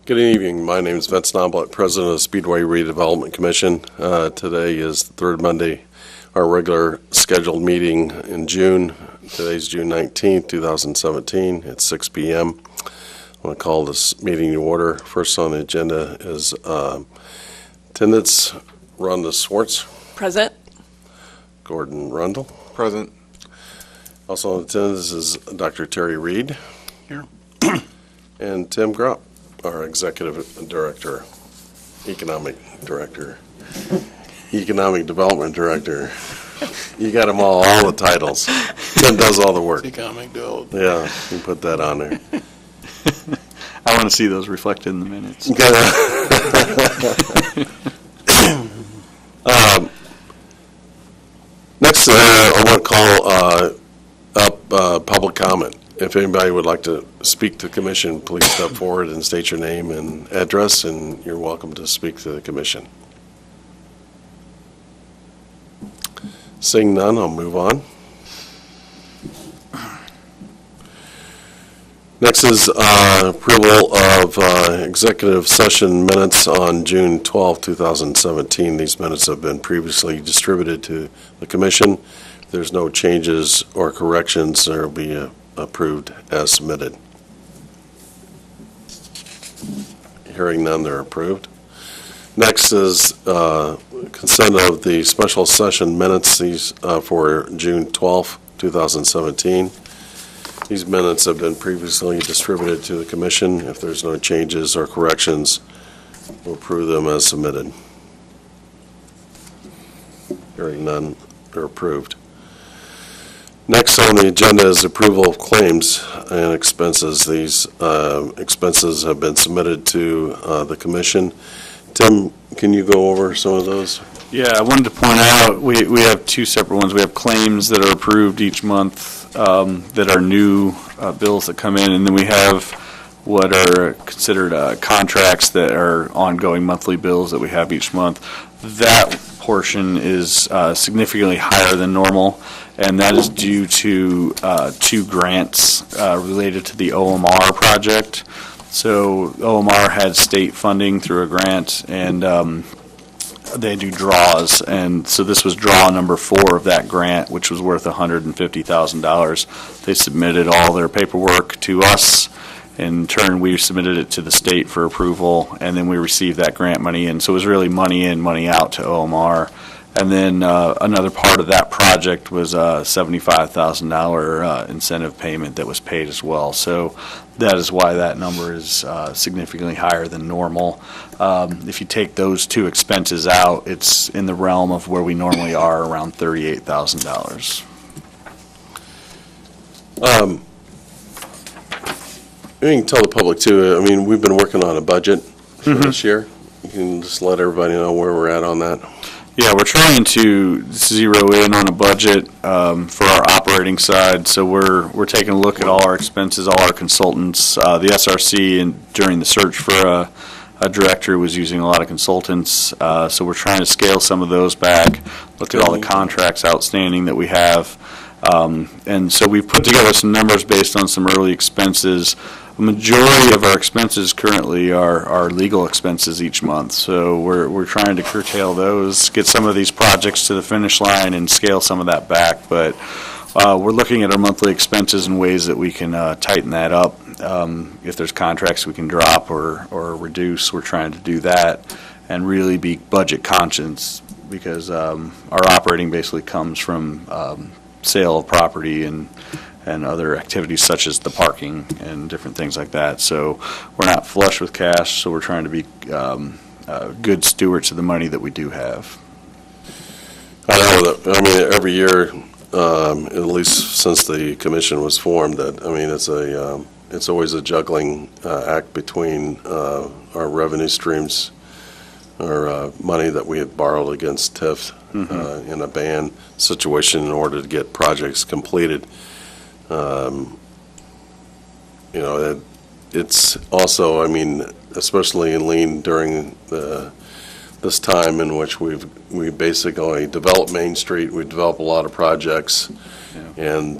Good evening. My name is Vince Knoblet, President of the Speedway Redevelopment Commission. Today is the third Monday, our regular scheduled meeting in June. Today's June 19th, 2017 at 6 p.m. I want to call this meeting to order. First on the agenda is attendance. Rhonda Swartz. Present. Gordon Rundle. Present. Also in attendance is Dr. Terry Reed. Here. And Tim Gropp, our Executive Director, Economic Development Director. You got them all the titles. Tim does all the work. Economic development. Yeah, you can put that on there. I want to see those reflected in the minutes. Next, I want to call up public comment. If anybody would like to speak to the commission, please step forward and state your name and address, and you're welcome to speak to the commission. Seeing none, I'll move on. Next is approval of executive session minutes on June 12, 2017. These minutes have been previously distributed to the commission. If there's no changes or corrections, there will be approved as submitted. Hearing none, they're approved. Next is consent of the special session minutes these for June 12, 2017. These minutes have been previously distributed to the commission. If there's no changes or corrections, we'll approve them as submitted. Hearing none, they're approved. Next on the agenda is approval of claims and expenses. These expenses have been submitted to the commission. Tim, can you go over some of those? Yeah, I wanted to point out we have two separate ones. We have claims that are approved each month that are new bills that come in, and then we have what are considered contracts that are ongoing monthly bills that we have each month. That portion is significantly higher than normal, and that is due to two grants related to the OMR project. So OMR had state funding through a grant, and they do draws, and so this was draw number 4 of that grant, which was worth $150,000. They submitted all their paperwork to us. In turn, we submitted it to the state for approval, and then we received that grant money in. So it was really money in, money out to OMR. And then another part of that project was a $75,000 incentive payment that was paid as well. So that is why that number is significantly higher than normal. If you take those two expenses out, it's in the realm of where we normally are, around $38,000. You can tell the public too, I mean, we've been working on a budget for this year. You can just let everybody know where we're at on that. Yeah, we're trying to zero in on a budget for our operating side. So we're taking a look at all our expenses, all our consultants. The SRC, during the search for a director, was using a lot of consultants. So we're trying to scale some of those back, look at all the contracts outstanding that we have. And so we've put together some numbers based on some early expenses. The majority of our expenses currently are legal expenses each month, so we're trying to curtail those, get some of these projects to the finish line and scale some of that back, but we're looking at our monthly expenses and ways that we can tighten that up. If there's contracts we can drop or reduce, we're trying to do that and really be budget conscious, because our operating basically comes from sale of property and other activities such as the parking and different things like that. So we're not flush with cash, so we're trying to be good stewards of the money that we do have. I know that, I mean, every year, at least since the commission was formed, that, I mean, it's always a juggling act between our revenue streams, or money that we have borrowed against TIF in a ban situation in order to get projects completed. You know, it's also, I mean, especially in lean during this time in which we basically developed Main Street, we developed a lot of projects, and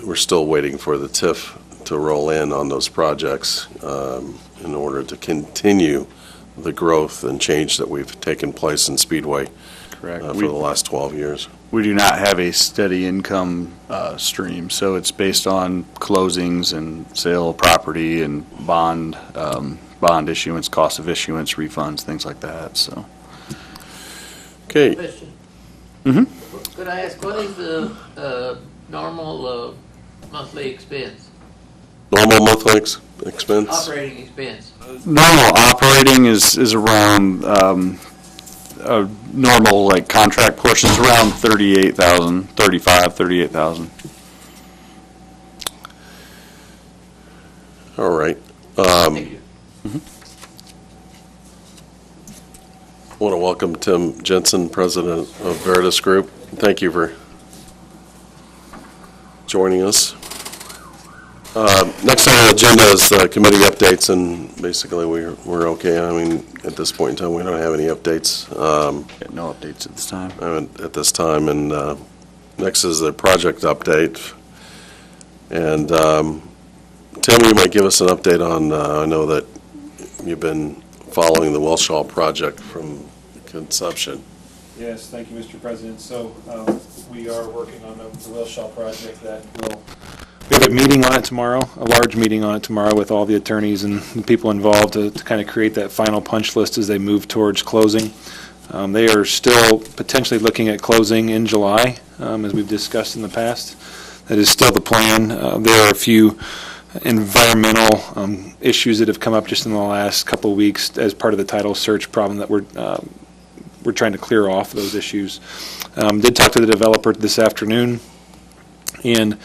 we're still waiting for the TIF to roll in on those projects in order to continue the growth and change that we've taken place in Speedway Correct. for the last 12 years. We do not have a steady income stream, so it's based on closings and sale of property and bond issuance, cost of issuance, refunds, things like that, so. Okay, Question. Mm-hmm. Could I ask, what is the normal monthly expense, normal monthly expense? operating expense? Normal operating is around, a normal, like, contract portion is around 38,000. All right. Thank you. I want to welcome Tim Jensen, President of Veritas Group. Thank you for joining us. Next on the agenda is committee updates, and basically we're okay. I mean, at this point in time, we don't have any updates. No updates at this time. At this time, and next is the project update. And Tim, you might give us an update on, I know that you've been following the Welshall project from conception. Yes, thank you, Mr. President. So we are working on the Wilshall project that will, we have a meeting on it tomorrow, a large meeting on it tomorrow with all the attorneys and the people involved to kind of create that final punch list as they move towards closing. They are still potentially looking at closing in July, as we've discussed in the past. That is still the plan. There are a few environmental issues that have come up just in the last couple of weeks as part of the title search problem that we're trying to clear off those issues. Did talk to the developer this afternoon, and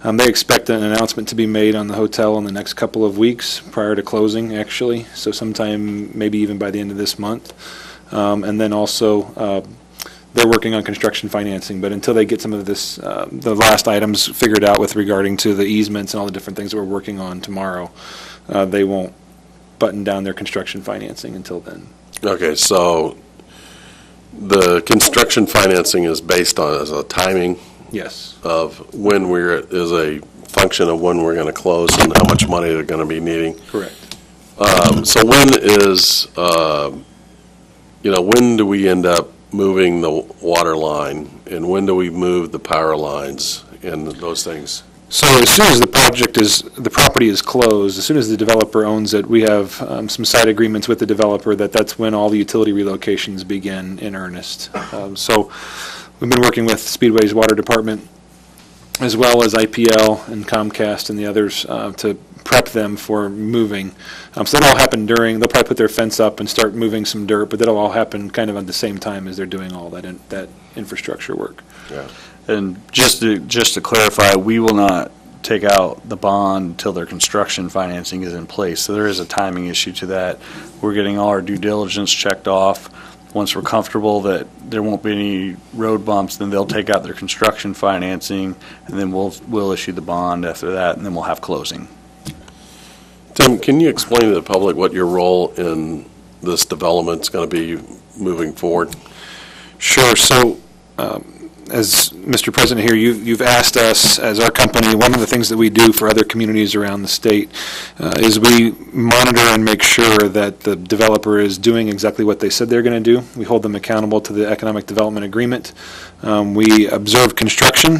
they expect an announcement to be made on the hotel in the next couple of weeks prior to closing, actually, so sometime maybe even by the end of this month. And then also, they're working on construction financing, but until they get some of this, the last items figured out with regarding to the easements and all the different things that we're working on tomorrow, they won't button down their construction financing until then. Okay, so the construction financing is based on as a timing Yes. of when is a function of when we're going to close and how much money they're going to be needing. Correct. So when is, when do we end up moving the water line, and when do we move the power lines and those things? So as soon as the property is closed, as soon as the developer owns it, we have some side agreements with the developer that's when all the utility relocations begin in earnest. So we've been working with Speedway's water department as well as IPL and Comcast and the others to prep them for moving. So that'll all happen they'll probably put their fence up and start moving some dirt, but that'll all happen kind of at the same time as they're doing all that infrastructure work. Yeah. And just to clarify, we will not take out the bond until their construction financing is in place. So there is a timing issue to that. We're getting all our due diligence checked off. Once we're comfortable that there won't be any road bumps, then they'll take out their construction financing, and then we'll issue the bond after that, and then we'll have closing. Tim, can you explain to the public what your role in this development is going to be moving forward? Sure. So, as Mr. President here, you've asked us, as our company, one of the things that we do for other communities around the state is we monitor and make sure that the developer is doing exactly what they said they're going to do. We hold them accountable to the Economic Development Agreement. We observe construction.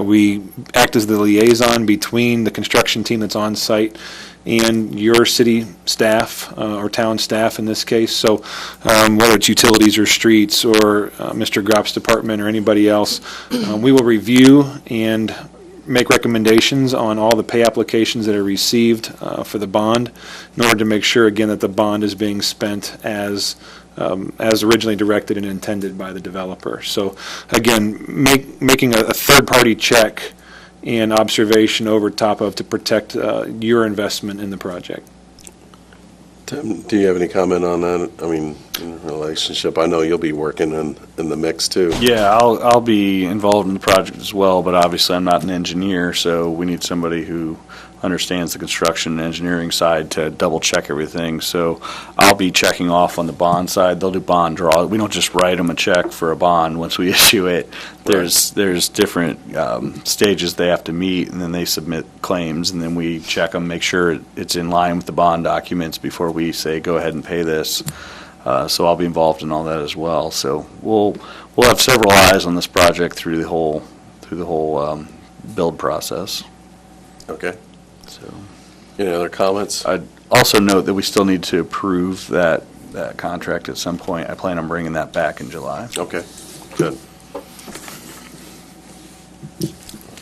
We act as the liaison between the construction team that's on site and your city staff, or town staff in this case. So whether it's utilities or streets or Mr. Gropp's department or anybody else, we will review and make recommendations on all the pay applications that are received for the bond in order to make sure, again, that the bond is being spent as originally directed and intended by the developer. So again, making a third-party check and observation over top of to protect your investment in the project. Tim, do you have any comment on that? I mean, in relationship, I know you'll be working in the mix too. Yeah, I'll be involved in the project as well, but obviously I'm not an engineer, so we need somebody who understands the construction and engineering side to double check everything. So I'll be checking off on the bond side. They'll do bond draw. We don't just write them a check for a bond once we issue it. There's different stages they have to meet, and then they submit claims, and then we check them, make sure it's in line with the bond documents before we say go ahead and pay this. So I'll be involved in all that as well. So we'll have several eyes on this project through the whole build process. Okay. So Any other comments? I'd also note that we still need to approve that contract at some point. I plan on bringing that back in July. Okay, good.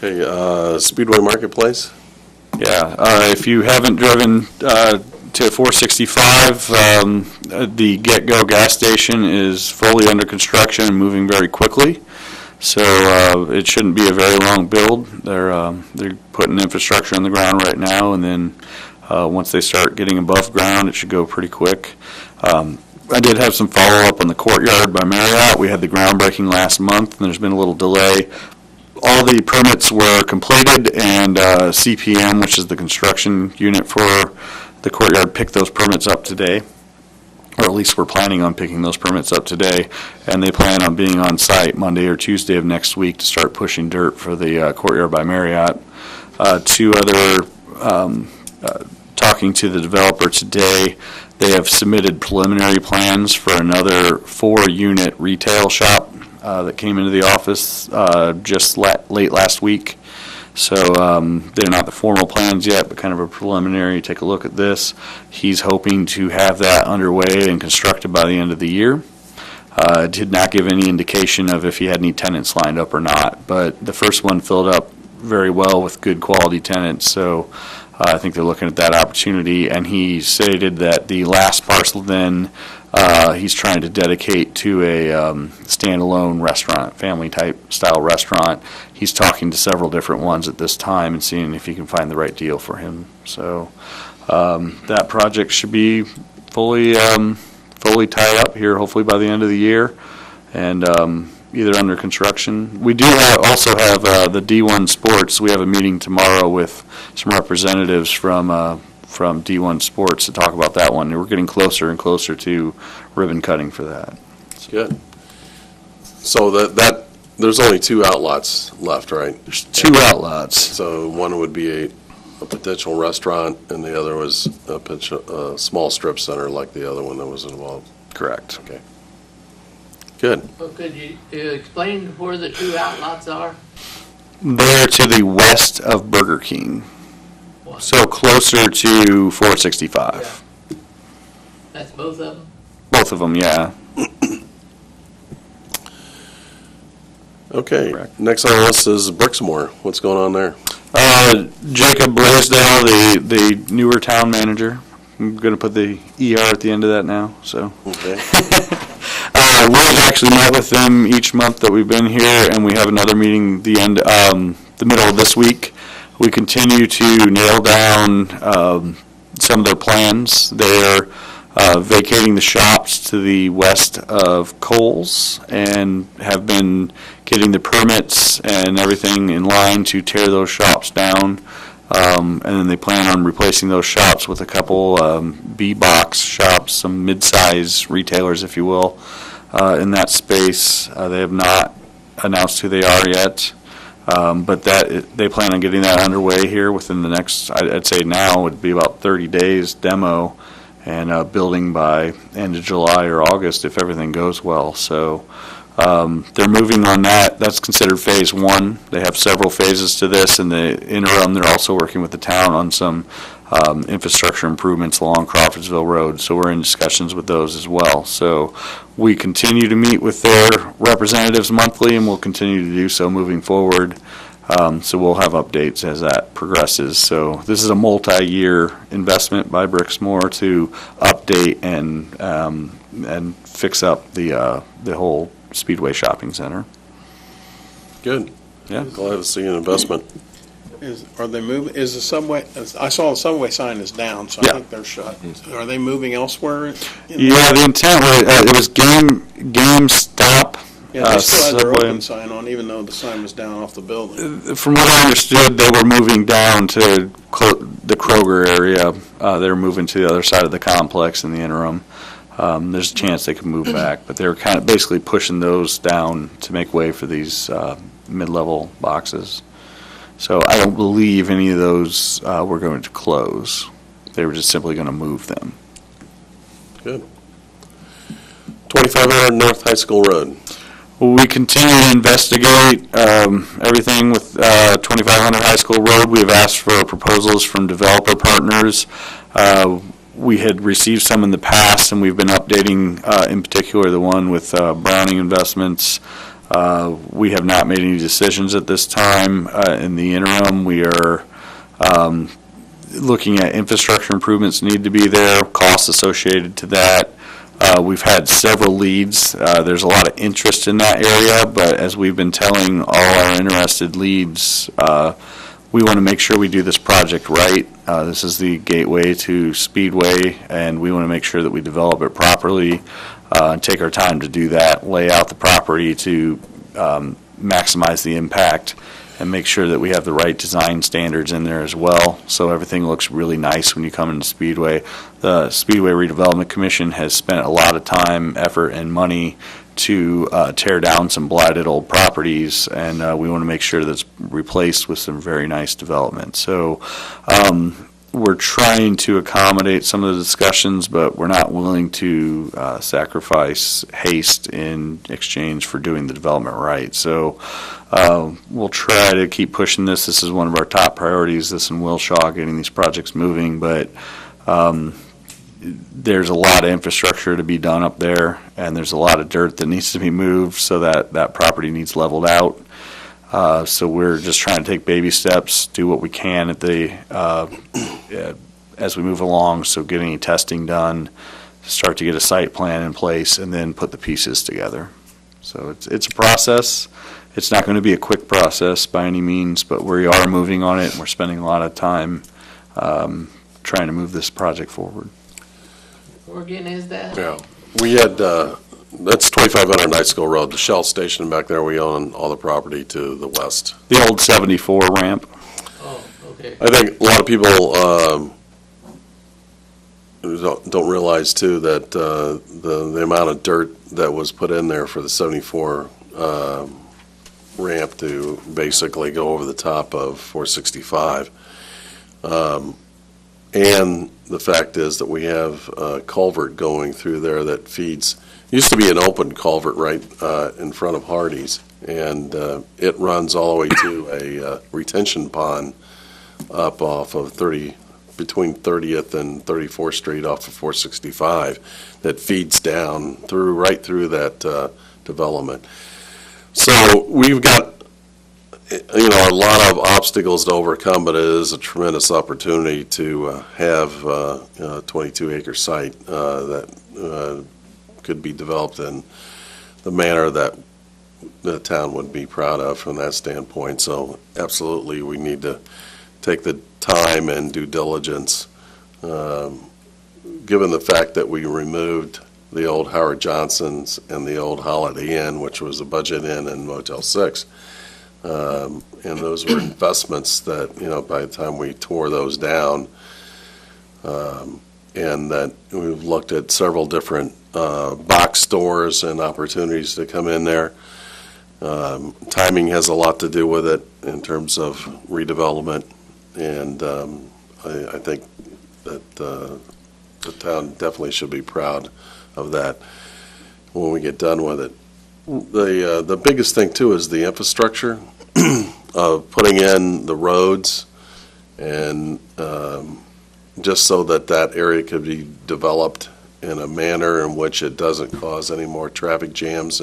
Okay, Speedway Marketplace? Yeah, if you haven't driven to 465, the Get-Go gas station is fully under construction and moving very quickly. So it shouldn't be a very long build. They're putting infrastructure on the ground right now, and then once they start getting above ground, it should go pretty quick. I did have some follow-up on the Courtyard by Marriott. We had the groundbreaking last month, and there's been a little delay. All the permits were completed, and CPM, which is the construction unit for the Courtyard, picked those permits up today. Or at least we're planning on picking those permits up today, and they plan on being on site Monday or Tuesday of next week to start pushing dirt for the Courtyard by Marriott. Two other, talking to the developer today, they have submitted preliminary plans for another 4-unit retail shop that came into the office just late last week. So they're not the formal plans yet, but kind of a preliminary, take a look at this. He's hoping to have that underway and constructed by the end of the year. Did not give any indication of if he had any tenants lined up or not, but the first one filled up very well with good quality tenants, so I think they're looking at that opportunity. And he stated that the last parcel then he's trying to dedicate to a standalone restaurant, family-type style restaurant. He's talking to several different ones at this time and seeing if he can find the right deal for him. So that project should be fully tied up here, hopefully by the end of the year, and either under construction. We do also have the D1 Sports. We have a meeting tomorrow with some representatives from D1 Sports to talk about that one. We're getting closer and closer to ribbon cutting for that. Good. So that there's only 2 outlots left, right? There's 2 outlots. So one would be a potential restaurant, and the other was a small strip center like the other one that was involved. Correct. Okay. Good. Well, could you explain where the 2 outlots are? They're to the west of Burger King, What? so closer to 465. Yeah. That's both of them? Both of them, yeah. Okay. Correct. Next on the list is Brixmore. What's going on there? Jacob Blaisdell, the newer town manager. I'm going to put the ER at the end of that now, so. Okay. We've actually met with them each month that we've been here, and we have another meeting the middle of this week. We continue to nail down some of their plans. They're vacating the shops to the west of Coles and have been getting the permits and everything in line to tear those shops down. And then they plan on replacing those shops with a couple B-box shops, some mid-size retailers, if you will, in that space. They have not announced who they are yet, but they plan on getting that underway here within the next, I'd say now, would be about 30 days demo, and building by end of July or August if everything goes well. So they're moving on that. That's considered phase 1. They have several phases to this. In the interim, they're also working with the town on some infrastructure improvements along Crawfordsville Road. So we're in discussions with those as well. So we continue to meet with their representatives monthly, and we'll continue to do so moving forward. So we'll have updates as that progresses. So this is a multi-year investment by Brixmore to update and fix up the whole Speedway Shopping Center. Good. Yeah. Glad to see an investment. Are they moving, is the subway, I saw the subway sign is down, so Yeah. I think they're shut. Are they moving elsewhere? Yeah, the intent was, it was GameStop Yeah, they still had their Subway. open sign on, even though the sign was down off the building. From what I understood, they were moving down to the Kroger area. They were moving to the other side of the complex in the interim. There's a chance they could move back, but they were kind of basically pushing those down to make way for these mid-level boxes. So I don't believe any of those were going to close. They were just simply going to move them. Good. 2500 North High School Road. Well, we continue to investigate everything with 2500 High School Road. We have asked for proposals from developer partners. We had received some in the past, and we've been updating, in particular, the one with Browning Investments. We have not made any decisions at this time. In the interim, we are looking at infrastructure improvements need to be there, costs associated to that. We've had several leads. There's a lot of interest in that area, but as we've been telling all our interested leads, we want to make sure we do this project right. This is the gateway to Speedway, and we want to make sure that we develop it properly and take our time to do that, lay out the property to maximize the impact, and make sure that we have the right design standards in there as well, so everything looks really nice when you come into Speedway. The Speedway Redevelopment Commission has spent a lot of time, effort, and money to tear down some blighted old properties, and we want to make sure that's replaced with some very nice development. So we're trying to accommodate some of the discussions, but we're not willing to sacrifice haste in exchange for doing the development right. So we'll try to keep pushing this. This is one of our top priorities, this and Wilshaw, getting these projects moving, but there's a lot of infrastructure to be done up there, and there's a lot of dirt that needs to be moved, so that property needs leveled out. So we're just trying to take baby steps, do what we can at the as we move along, so get any testing done, start to get a site plan in place, and then put the pieces together. So it's a process. It's not going to be a quick process by any means, but we are moving on it, and we're spending a lot of time trying to move this project forward. Where again is that? Yeah. We had, that's 2500 High School Road, the Shell station back there. We own all the property to the west. The old 74 ramp. Oh, okay. I think a lot of people don't realize, too, that the amount of dirt that was put in there for the 74 ramp to basically go over the top of 465. And the fact is that we have a culvert going through there that feeds, used to be an open culvert right in front of Hardee's, and it runs all the way to a retention pond up off of between 30th and 34th Street off of 465 that feeds down right through that development. So we've got a lot of obstacles to overcome, but it is a tremendous opportunity to have a 22-acre site that could be developed in the manner that the town would be proud of from that standpoint. So absolutely, we need to take the time and due diligence, given the fact that we removed the old Howard Johnson's and the old Holiday Inn, which was a budget inn and Motel 6. And those were investments that, by the time we tore those down, and that we've looked at several different box stores and opportunities to come in there. Timing has a lot to do with it in terms of redevelopment, and I think that the town definitely should be proud of that when we get done with it. The biggest thing, too, is the infrastructure of putting in the roads, and just so that area could be developed in a manner in which it doesn't cause any more traffic jams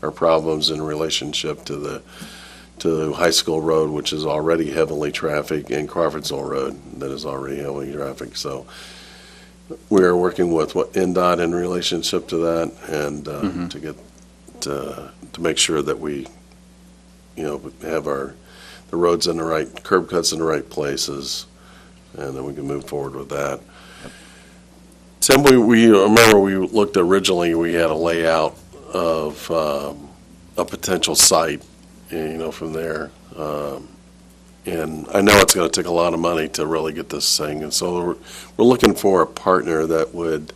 or problems in relationship to the High School Road, which is already heavily trafficked, and Crawfordsville Road that is already heavily trafficked. So we are working with NDOT in relationship to that, and to get to make sure that we, have the roads in the right, curb cuts in the right places, and then we can move forward with that. Tim, we remember we looked originally, we had a layout of a potential site, from there. And I know it's going to take a lot of money to really get this thing, and so we're looking for a partner that would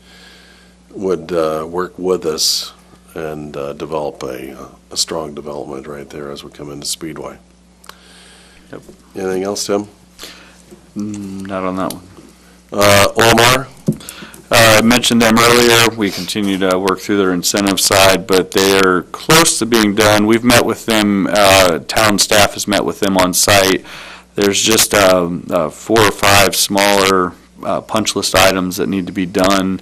work with us and develop a strong development right there as we come into Speedway. Yep. Anything else, Tim? Not on that one. Omar? I mentioned them earlier. We continue to work through their incentive side, but they are close to being done. We've met with them, town staff has met with them on site. There's just 4 or 5 smaller punch list items that need to be done.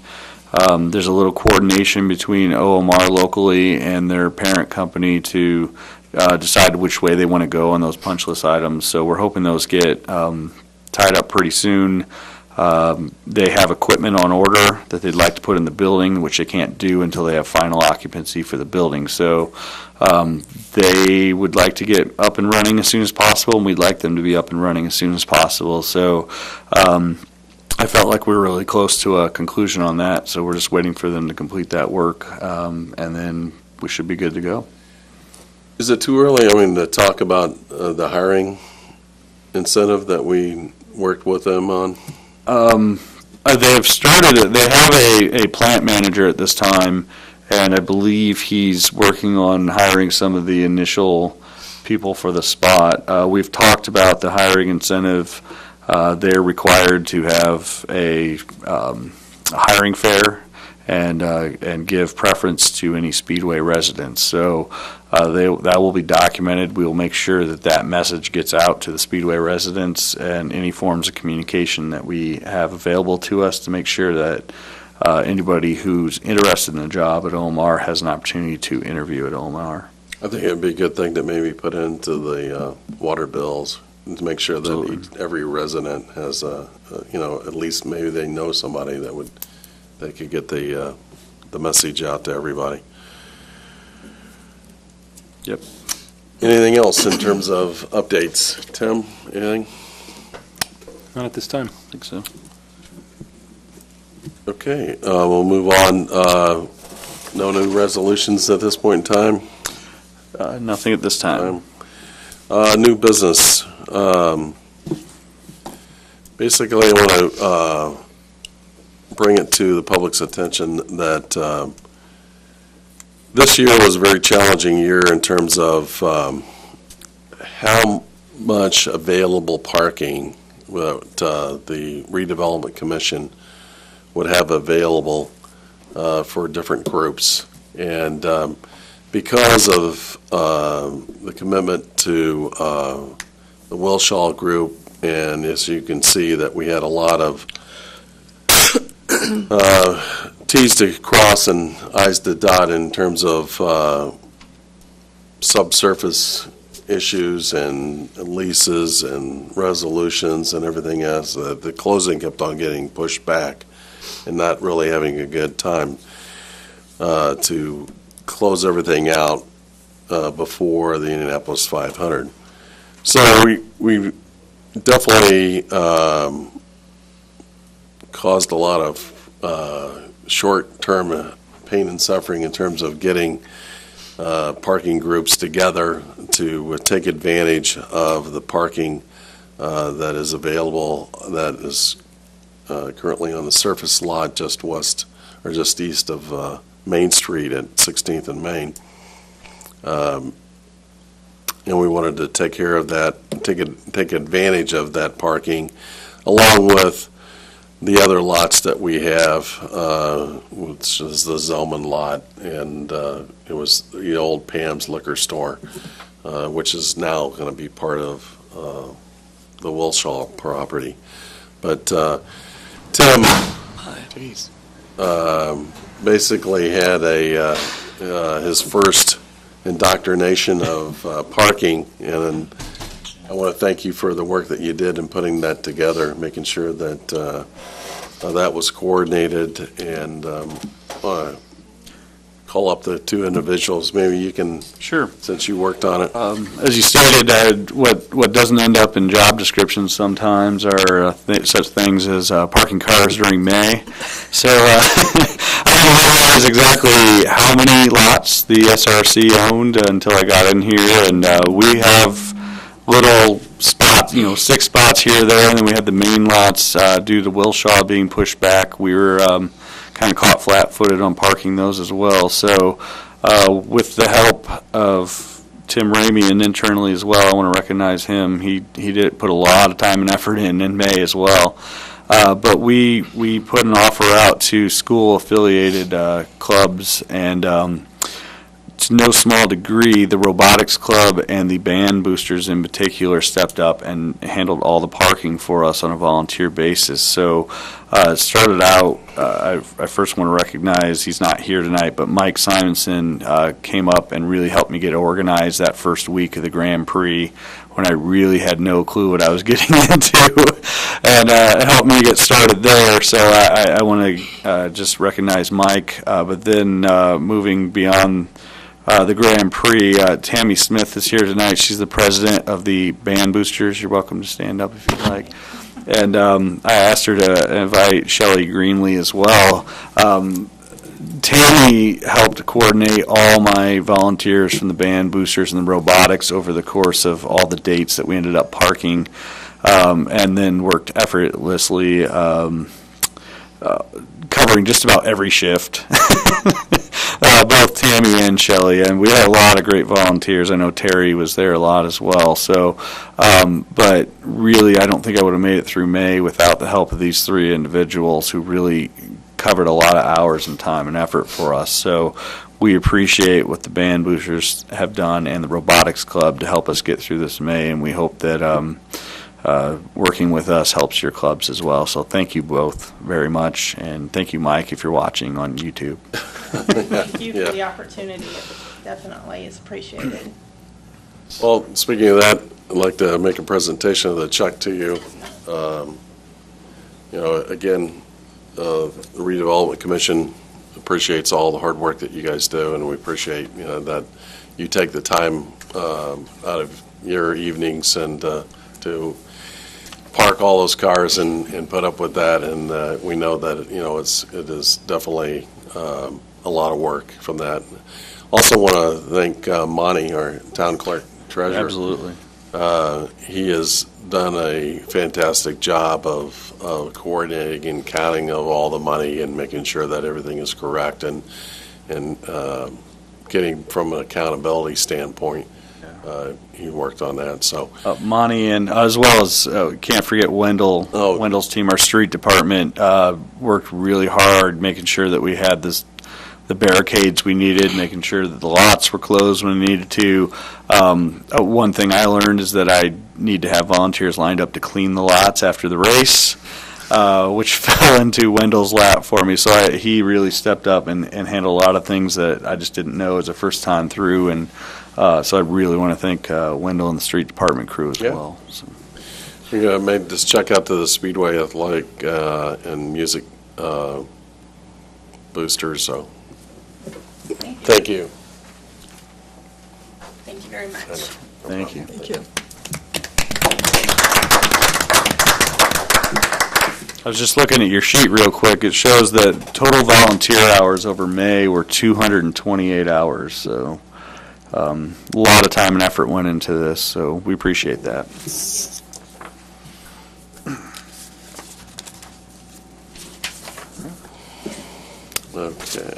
There's a little coordination between OMR locally and their parent company to decide which way they want to go on those punch list items. So we're hoping those get tied up pretty soon. They have equipment on order that they'd like to put in the building, which they can't do until they have final occupancy for the building. So they would like to get up and running as soon as possible, and we'd like them to be up and running as soon as possible. So I felt like we were really close to a conclusion on that, so we're just waiting for them to complete that work, and then we should be good to go. Is it too early, to talk about the hiring incentive that we worked with them on? They've started it. They have a plant manager at this time, and I believe he's working on hiring some of the initial people for the spot. We've talked about the hiring incentive. They're required to have a hiring fair and give preference to any Speedway residents. So that will be documented. We will make sure that message gets out to the Speedway residents and any forms of communication that we have available to us to make sure that anybody who's interested in the job at OMR has an opportunity to interview at OMR. I think it'd be a good thing to maybe put into the water bills and to make sure that every resident has at least maybe they know somebody that could get the message out to everybody. Yep. Anything else in terms of updates? Tim, anything? Not at this time. I think so. Okay, we'll move on. No new resolutions at this point in time? Nothing at this time. New business. Basically, I want to bring it to the public's attention that this year was a very challenging year in terms of how much available parking that the redevelopment commission would have available for different groups. And because of the commitment to the Wilshall Group, and as you can see that we had a lot of T's to cross and I's to dot in terms of subsurface issues and leases and resolutions and everything else. The closing kept on getting pushed back and not really having a good time to close everything out before the Indianapolis 500. So we definitely caused a lot of short-term pain and suffering in terms of getting parking groups together to take advantage of the parking that is available, that is currently on the surface lot just west or just east of Main Street at 16th and Main. And we wanted to take care of that, take advantage of that parking, along with the other lots that we have, which is the Zellman lot, and it was the old Pam's Liquor Store, which is now going to be part of the Wilshall property. But Tim basically had his first indoctrination of parking, and I want to thank you for the work that you did in putting that together, making sure that that was coordinated and call up the two individuals. Maybe you can, Sure. since you worked on it. As you stated, what doesn't end up in job descriptions sometimes are such things as parking cars during May. So I didn't realize exactly how many lots the SRC owned until I got in here, and we have little spots, 6 spots here, there, and then we had the main lots due to Wilshaw being pushed back. We were kind of caught flat-footed on parking those as well. So with the help of Tim Ramey and internally as well, I want to recognize him. He did put a lot of time and effort in May as well. But we put an offer out to school-affiliated clubs, and to no small degree, the robotics club and the band boosters in particular stepped up and handled all the parking for us on a volunteer basis. So it started out, I first want to recognize, he's not here tonight, but Mike Simonson came up and really helped me get organized that first week of the Grand Prix when I really had no clue what I was getting into, and helped me get started there. So I want to just recognize Mike, but then moving beyond the Grand Prix, Tammy Smith is here tonight. She's the president of the Band Boosters. You're welcome to stand up if you'd like. And I asked her to invite Shelley Greenlee as well. Tammy helped coordinate all my volunteers from the Band Boosters and the robotics over the course of all the dates that we ended up parking, and then worked effortlessly covering just about every shift. Both Tammy and Shelley, and we had a lot of great volunteers. I know Terry was there a lot as well. So, but really, I don't think I would have made it through May without the help of these 3 individuals who really covered a lot of hours and time and effort for us. So we appreciate what the Band Boosters have done and the Robotics Club to help us get through this May, and we hope that working with us helps your clubs as well. So thank you both very much, and thank you, Mike, if you're watching on YouTube. Thank you Yeah. for the opportunity. It definitely is appreciated. Well, speaking of that, I'd like to make a presentation of the check to you. Again, the Redevelopment Commission appreciates all the hard work that you guys do, and we appreciate, that you take the time out of your evenings and to park all those cars and put up with that. And we know that, it is definitely a lot of work from that. Also want to thank Monty, our town clerk treasurer. Absolutely. He has done a fantastic job of coordinating and counting of all the money and making sure that everything is correct and getting from an accountability standpoint. He worked on that, so. Monty, and as well as, can't forget Wendell. Oh. Wendell's team, our street department, worked really hard making sure that we had the barricades we needed, making sure that the lots were closed when we needed to. One thing I learned is that I need to have volunteers lined up to clean the lots after the race, which fell into Wendell's lap for me. So he really stepped up and handled a lot of things that I just didn't know as a first time through. And so I really want to thank Wendell and the street department crew as well. So. We made this check out to the Speedway Athletic and Music boosters, so thank you. Thank you very much. Thank you. Thank you. I was just looking at your sheet real quick. It shows that total volunteer hours over May were 228 hours. So a lot of time and effort went into this, so we appreciate that. Okay.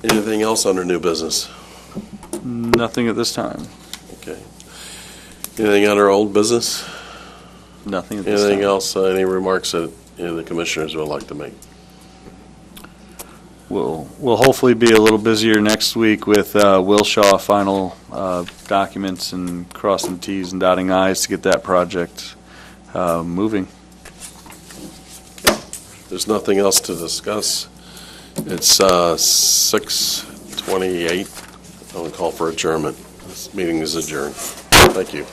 Anything else under new business? Nothing at this time. Okay. Anything under old business? Nothing at this time. Anything else, any remarks that the commissioners would like to make? We'll hopefully be a little busier next week with Wilshaw final documents and crossing Ts and dotting Is to get that project moving. There's nothing else to discuss. It's 6:28. I'll call for adjournment. This meeting is adjourned. Thank you.